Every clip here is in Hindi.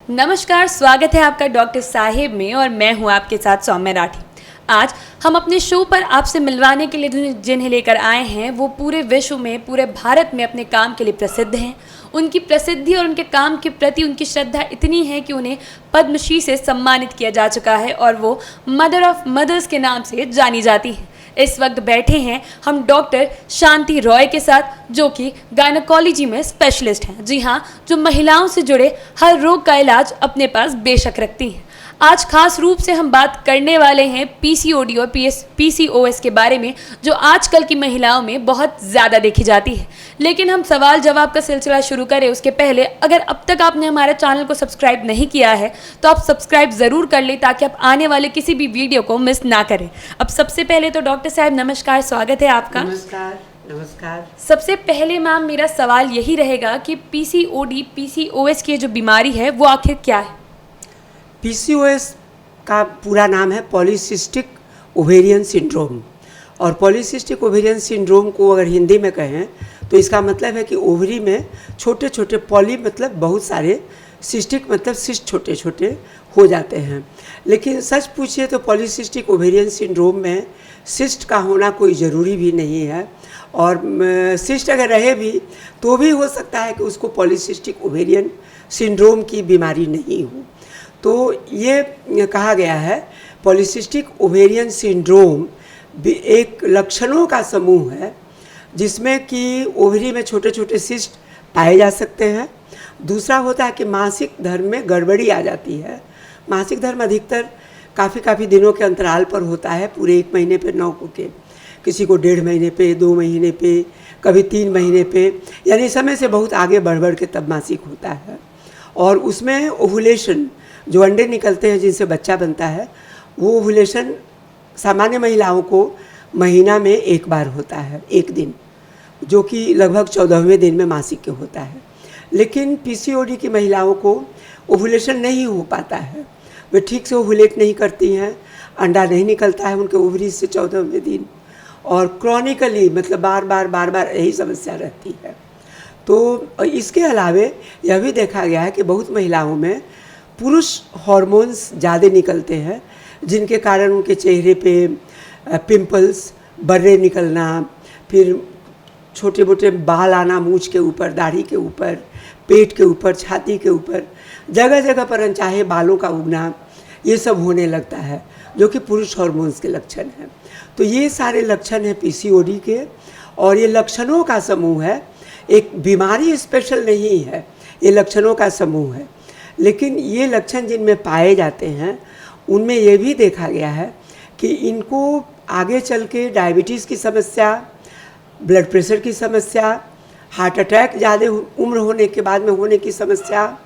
नमस्कार, स्वागत है आपका डॉक्टर साहिब में और मैं हूं आपके साथ सौम्या राठी। आज हम अपने शो पर आपसे मिलवाने के लिए जिन्हें लेकर आए हैं वो पूरे विश्व में, पूरे भारत में अपने काम के लिए प्रसिद्ध हैं। उनकी प्रसिद्धि और उनके काम के प्रति उनकी श्रद्धा इतनी है कि उन्हें पद्मश्री से सम्मानित किया जा चुका है और वो मदर ऑफ मदर्स के नाम से जानी जाती हैं। इस वक्त बैठे हैं हम डॉक्टर शांति रॉय के साथ, जो कि गायनोकोलॉजी में स्पेशलिस्ट हैं। जी हाँ, जो महिलाओं से जुड़े हर रोग का इलाज अपने पास बेशक रखती हैं। आज खास रूप से हम बात करने वाले हैं पीसीओडी और पीसीओएस के बारे में, जो आजकल की महिलाओं में बहुत ज़्यादा देखी जाती है। लेकिन हम सवाल जवाब का सिलसिला शुरू करें उसके पहले, अगर अब तक आपने हमारे चैनल को सब्सक्राइब नहीं किया है तो आप सब्सक्राइब ज़रूर कर लें ताकि आप आने वाले किसी भी वीडियो को मिस ना करें। अब सबसे पहले तो डॉक्टर साहब नमस्कार, स्वागत है आपका। नमस्कार। नमस्कार। सबसे पहले मैम मेरा सवाल यही रहेगा कि पीसीओडी पीसीओएस की जो बीमारी है वो आखिर क्या है? पीसीओएस का पूरा नाम है पॉलीसिस्टिक ओवेरियन सिंड्रोम। और पॉलीसिस्टिक ओवेरियन सिंड्रोम को अगर हिंदी में कहें तो इसका मतलब है कि ओवरी में छोटे छोटे, पॉली मतलब बहुत सारे, सिस्टिक मतलब सिस्ट छोटे छोटे हो जाते हैं। लेकिन सच पूछिए तो पॉलीसिस्टिक ओवेरियन सिंड्रोम में सिस्ट का होना कोई ज़रूरी भी नहीं है, और सिस्ट अगर रहे भी तो भी हो सकता है कि उसको पॉलीसिस्टिक ओवेरियन सिंड्रोम की बीमारी नहीं हो। तो ये कहा गया है पॉलीसिस्टिक ओवेरियन सिंड्रोम एक लक्षणों का समूह है जिसमें कि ओवरी में छोटे छोटे सिस्ट पाए जा सकते हैं। दूसरा होता है कि मासिक धर्म में गड़बड़ी आ जाती है। मासिक धर्म अधिकतर काफ़ी दिनों के अंतराल पर होता है, पूरे 1 महीने पे न होके, किसी को 1.5 महीने पे, 2 महीने पे, कभी 3 महीने पे, यानी समय से बहुत आगे बढ़ के तब मासिक होता है। और उसमें ओवुलेशन, जो अंडे निकलते हैं जिनसे बच्चा बनता है, वो ओवुलेशन सामान्य महिलाओं को महीना में 1 बार होता है, 1 दिन, जो कि लगभग 14वें दिन में मासिक के होता है। लेकिन पीसीओडी की महिलाओं को ओवुलेशन नहीं हो पाता है, वे ठीक से ओवुलेट नहीं करती हैं, अंडा नहीं निकलता है उनके ओवरी से 14वें दिन, और क्रॉनिकली मतलब बार बार यही समस्या रहती है। तो इसके अलावे यह भी देखा गया है कि बहुत महिलाओं में पुरुष हार्मोन्स ज़्यादा निकलते हैं, जिनके कारण उनके चेहरे पे पिंपल्स, बर्रे निकलना, फिर छोटे मोटे बाल आना मूंछ के ऊपर, दाढ़ी के ऊपर, पेट के ऊपर, छाती के ऊपर, जगह जगह पर अनचाहे बालों का उगना, ये सब होने लगता है, जो कि पुरुष हार्मोन्स के लक्षण हैं। तो ये सारे लक्षण हैं पीसीओडी के, और ये लक्षणों का समूह है, एक बीमारी स्पेशल नहीं है, ये लक्षणों का समूह है। लेकिन ये लक्षण जिनमें पाए जाते हैं उनमें ये भी देखा गया है कि इनको आगे चल के डायबिटीज़ की समस्या, ब्लड प्रेशर की समस्या, हार्ट अटैक ज़्यादा उम्र होने के बाद में होने की समस्या,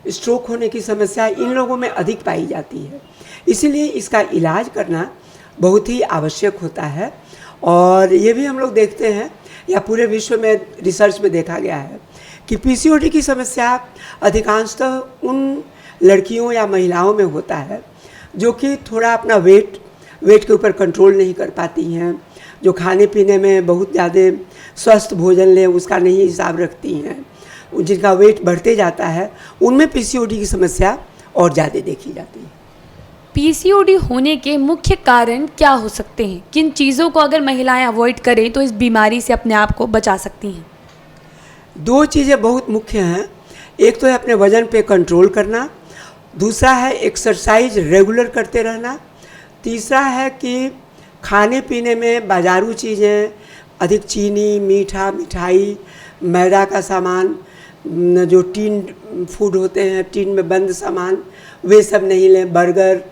स्ट्रोक होने की समस्या इन लोगों में अधिक पाई जाती है। इसीलिए इसका इलाज करना बहुत ही आवश्यक होता है। और ये भी हम लोग देखते हैं, या पूरे विश्व में रिसर्च में देखा गया है कि पीसीओडी की समस्या अधिकांशतः उन लड़कियों या महिलाओं में होता है जो कि थोड़ा अपना वेट के ऊपर कंट्रोल नहीं कर पाती हैं, जो खाने पीने में बहुत ज़्यादा स्वस्थ भोजन लें उसका नहीं हिसाब रखती हैं, जिनका वेट बढ़ते जाता है, उनमें पीसीओडी की समस्या और ज़्यादा देखी जाती है। पीसीओडी होने के मुख्य कारण क्या हो सकते हैं? किन चीज़ों को अगर महिलाएं अवॉइड करें तो इस बीमारी से अपने आप को बचा सकती हैं? 2 चीज़ें बहुत मुख्य हैं। एक तो है अपने वज़न पे कंट्रोल करना, दूसरा है एक्सरसाइज रेगुलर करते रहना, तीसरा है कि खाने पीने में बाजारू चीज़ें, अधिक चीनी, मीठा, मिठाई, मैदा का सामान, जो टीन फूड होते हैं, टीन में बंद सामान, वे सब नहीं लें। बर्गर,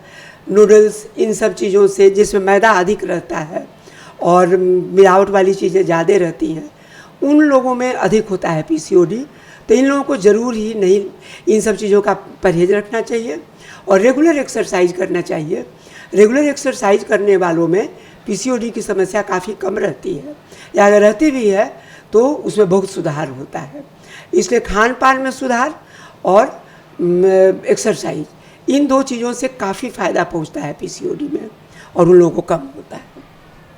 नूडल्स, इन सब चीज़ों से जिसमें मैदा अधिक रहता है और मिलावट वाली चीज़ें ज़्यादा रहती हैं, उन लोगों में अधिक होता है पीसीओडी। तो इन लोगों को ज़रूर ही नहीं इन सब चीज़ों का परहेज रखना चाहिए और रेगुलर एक्सरसाइज करना चाहिए। रेगुलर एक्सरसाइज करने वालों में पीसीओडी की समस्या काफ़ी कम रहती है, या अगर रहती भी है तो उसमें बहुत सुधार होता है। इसलिए खान पान में सुधार और एक्सरसाइज, इन 2 चीज़ों से काफ़ी फ़ायदा पहुंचता है पीसीओडी में, और उन लोगों को कम होता है।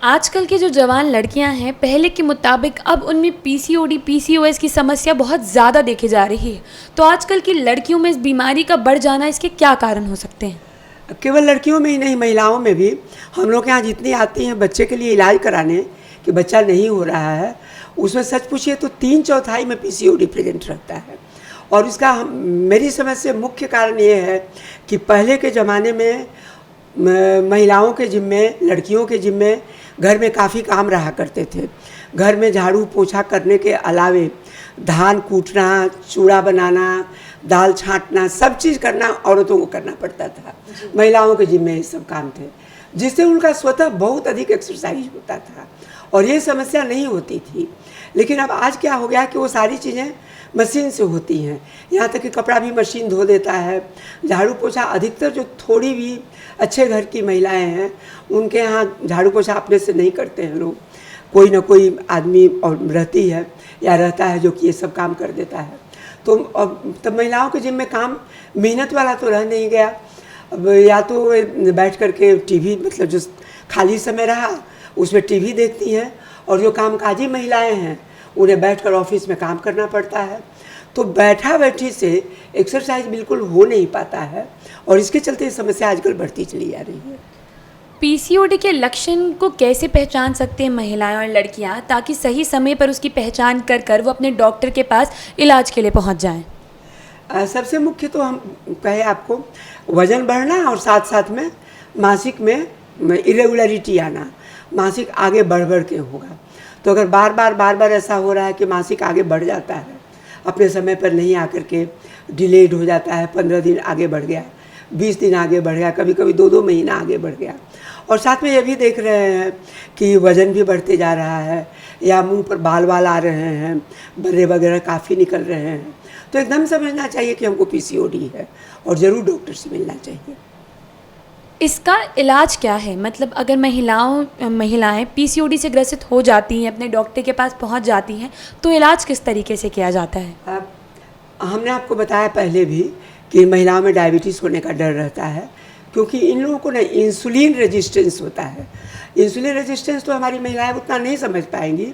आजकल की जो जवान लड़कियां हैं पहले के मुताबिक अब उनमें पीसीओडी पीसीओएस की समस्या बहुत ज़्यादा देखी जा रही है। तो आजकल की लड़कियों में इस बीमारी का बढ़ जाना, इसके क्या कारण हो सकते हैं? केवल लड़कियों में ही नहीं, महिलाओं में भी हम लोग के यहाँ जितनी आती हैं बच्चे के लिए इलाज कराने कि बच्चा नहीं हो रहा है, उसमें सच पूछिए तो 3/4 में पीसीओडी प्रेजेंट रहता है। और इसका मेरी समझ से मुख्य कारण ये है कि पहले के ज़माने में महिलाओं के जिम्मे, लड़कियों के जिम्मे घर में काफ़ी काम रहा करते थे। घर में झाड़ू पोछा करने के अलावे धान कूटना, चूड़ा बनाना, दाल छाँटना, सब चीज़ करना औरतों को करना पड़ता था। महिलाओं के जिम्मे ये सब काम थे, जिससे उनका स्वतः बहुत अधिक एक्सरसाइज होता था और ये समस्या नहीं होती थी। लेकिन अब आज क्या हो गया कि वो सारी चीज़ें मशीन से होती हैं। यहाँ तक कि कपड़ा भी मशीन धो देता है, झाड़ू पोछा अधिकतर जो थोड़ी भी अच्छे घर की महिलाएं हैं उनके यहाँ झाड़ू पोछा अपने से नहीं करते हैं लोग, कोई ना कोई आदमी और रहती है या रहता है जो कि ये सब काम कर देता है। तो अब तब महिलाओं के जिम्मे काम मेहनत वाला तो रह नहीं गया। अब या तो बैठ करके टीवी, मतलब जो खाली समय रहा उसमें टीवी देखती हैं, और जो कामकाजी महिलाएं हैं उन्हें बैठकर ऑफिस में काम करना पड़ता है। तो बैठा बैठी से एक्सरसाइज बिल्कुल हो नहीं पाता है और इसके चलते समस्या आजकल बढ़ती चली जा रही है। पीसीओडी के लक्षण को कैसे पहचान सकते हैं महिलाएं और लड़कियां, ताकि सही समय पर उसकी पहचान कर वो अपने डॉक्टर के पास इलाज के लिए पहुंच जाएं? सबसे मुख्य तो हम कहे आपको वज़न बढ़ना और साथ साथ में मासिक में इरेगुलरिटी आना, मासिक आगे बढ़ के होगा। तो अगर बार बार ऐसा हो रहा है कि मासिक आगे बढ़ जाता है, अपने समय पर नहीं आकर के डिलेड हो जाता है, 15 दिन आगे बढ़ गया, 20 दिन आगे बढ़ गया, कभी कभी 2-2 महीना आगे बढ़ गया, और साथ में ये भी देख रहे हैं कि वज़न भी बढ़ते जा रहा है या मुंह पर बाल आ रहे हैं, बर्रे वगैरह काफ़ी निकल रहे हैं, तो एकदम समझना चाहिए कि हमको पीसीओडी है और ज़रूर डॉक्टर से मिलना चाहिए। इसका इलाज क्या है? मतलब अगर महिलाएं पीसीओडी से ग्रसित हो जाती हैं, अपने डॉक्टर के पास पहुंच जाती हैं, तो इलाज किस तरीके से किया जाता है? अब हमने आपको बताया पहले भी कि महिलाओं में डायबिटीज़ होने का डर रहता है, क्योंकि इन लोगों को ना इंसुलिन रेजिस्टेंस होता है। इंसुलिन रेजिस्टेंस तो हमारी महिलाएं उतना नहीं समझ पाएंगी,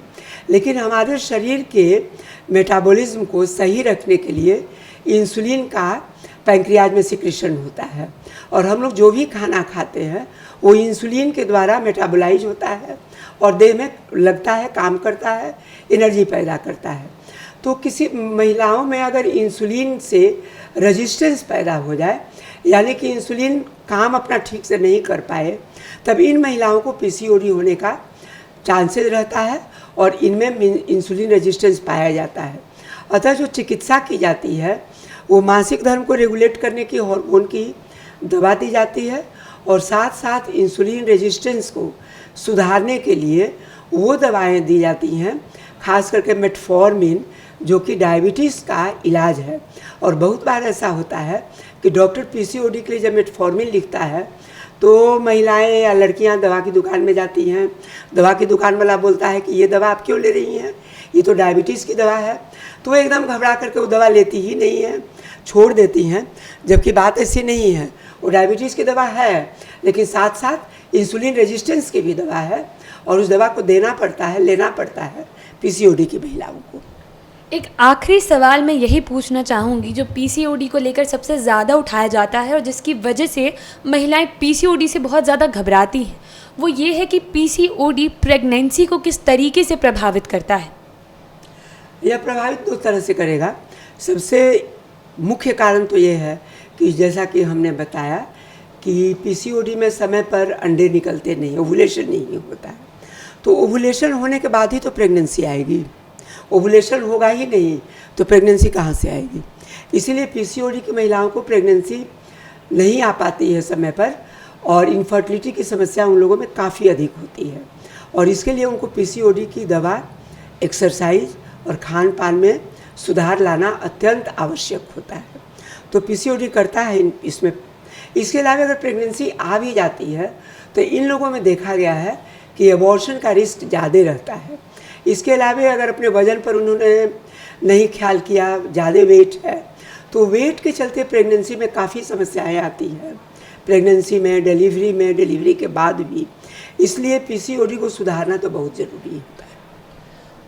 लेकिन हमारे शरीर के मेटाबॉलिज्म को सही रखने के लिए इंसुलिन का पैंक्रियाज में सिक्रेशन होता है, और हम लोग जो भी खाना खाते हैं वो इंसुलिन के द्वारा मेटाबोलाइज होता है और देह में लगता है, काम करता है, एनर्जी पैदा करता है। तो किसी महिलाओं में अगर इंसुलिन से रेजिस्टेंस पैदा हो जाए, यानी कि इंसुलिन काम अपना ठीक से नहीं कर पाए, तब इन महिलाओं को पीसीओडी होने का चांसेस रहता है और इनमें इंसुलिन रेजिस्टेंस पाया जाता है। अतः जो चिकित्सा की जाती है वो मासिक धर्म को रेगुलेट करने की हार्मोन की दवा दी जाती है, और साथ साथ इंसुलिन रेजिस्टेंस को सुधारने के लिए वो दवाएं दी जाती हैं, खास करके मेटफॉर्मिन, जो कि डायबिटीज़ का इलाज है। और बहुत बार ऐसा होता है कि डॉक्टर पीसीओडी के लिए जब मेटफॉर्मिन लिखता है तो महिलाएं या लड़कियां दवा की दुकान में जाती हैं, दवा की दुकान वाला बोलता है कि ये दवा आप क्यों ले रही हैं, ये तो डायबिटीज़ की दवा है, तो वो एकदम घबरा करके वो दवा लेती ही नहीं है, छोड़ देती हैं। जबकि बात ऐसी नहीं है, वो डायबिटीज़ की दवा है लेकिन साथ साथ इंसुलिन रेजिस्टेंस की भी दवा है, और उस दवा को देना पड़ता है, लेना पड़ता है पीसीओडी की महिलाओं को। एक आखिरी सवाल मैं यही पूछना चाहूँगी, जो पीसीओडी को लेकर सबसे ज़्यादा उठाया जाता है और जिसकी वजह से महिलाएं पीसीओडी से बहुत ज़्यादा घबराती हैं, वो ये है कि पीसीओडी प्रेगनेंसी को किस तरीके से प्रभावित करता है? यह प्रभावित 2 तरह से करेगा। सबसे मुख्य कारण तो ये है कि जैसा कि हमने बताया कि पीसीओडी में समय पर अंडे निकलते नहीं, ओवुलेशन नहीं होता है, तो ओवुलेशन होने के बाद ही तो प्रेगनेंसी आएगी। ओवुलेशन होगा ही नहीं तो प्रेगनेंसी कहाँ से आएगी? इसीलिए पीसीओडी की महिलाओं को प्रेगनेंसी नहीं आ पाती है समय पर, और इनफर्टिलिटी की समस्या उन लोगों में काफ़ी अधिक होती है, और इसके लिए उनको पीसीओडी की दवा, एक्सरसाइज और खान पान में सुधार लाना अत्यंत आवश्यक होता है। तो पीसीओडी करता है इसमें। इसके अलावा अगर प्रेगनेंसी आ भी जाती है तो इन लोगों में देखा गया है कि अबॉर्शन का रिस्क ज़्यादा रहता है। इसके अलावा अगर अपने वज़न पर उन्होंने नहीं ख्याल किया, ज़्यादा वेट है, तो वेट के चलते प्रेगनेंसी में काफ़ी समस्याएं आती हैं। प्रेगनेंसी में, डिलीवरी के बाद भी इसलिए पीसीओडी को सुधारना तो बहुत ज़रूरी होता है।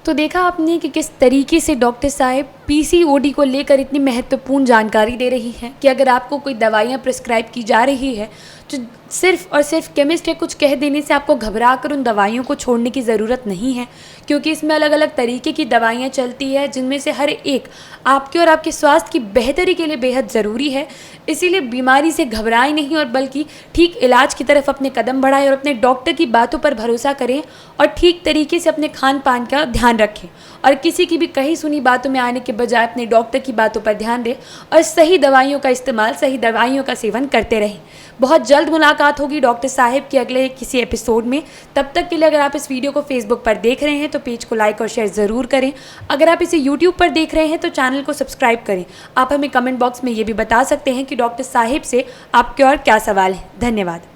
तो देखा आपने कि किस तरीके से डॉक्टर साहब पीसीओडी को लेकर इतनी महत्वपूर्ण जानकारी दे रही हैं कि अगर आपको कोई दवाइयाँ प्रिस्क्राइब की जा रही है तो सिर्फ और सिर्फ केमिस्ट या कुछ कह देने से आपको घबरा कर उन दवाइयों को छोड़ने की ज़रूरत नहीं है, क्योंकि इसमें अलग अलग तरीके की दवाइयाँ चलती है जिनमें से हर एक आपके और आपके स्वास्थ्य की बेहतरी के लिए बेहद ज़रूरी है। इसीलिए बीमारी से घबराएं नहीं और बल्कि ठीक इलाज की तरफ अपने कदम बढ़ाएं और अपने डॉक्टर की बातों पर भरोसा करें और ठीक तरीके से अपने खान पान का ध्यान रखें और किसी की भी कही सुनी बातों में आने के बजाय अपने डॉक्टर की बातों पर ध्यान दें और सही दवाइयों का इस्तेमाल, सही दवाइयों का सेवन करते रहें। बहुत जल्द मुलाकात होगी डॉक्टर साहिब के अगले किसी एपिसोड में। तब तक के लिए अगर आप इस वीडियो को फेसबुक पर देख रहे हैं तो पेज को लाइक और शेयर ज़रूर करें। अगर आप इसे यूट्यूब पर देख रहे हैं तो चैनल को सब्सक्राइब करें। आप हमें कमेंट बॉक्स में ये भी बता सकते हैं कि डॉक्टर साहिब से आपके और क्या सवाल हैं। धन्यवाद।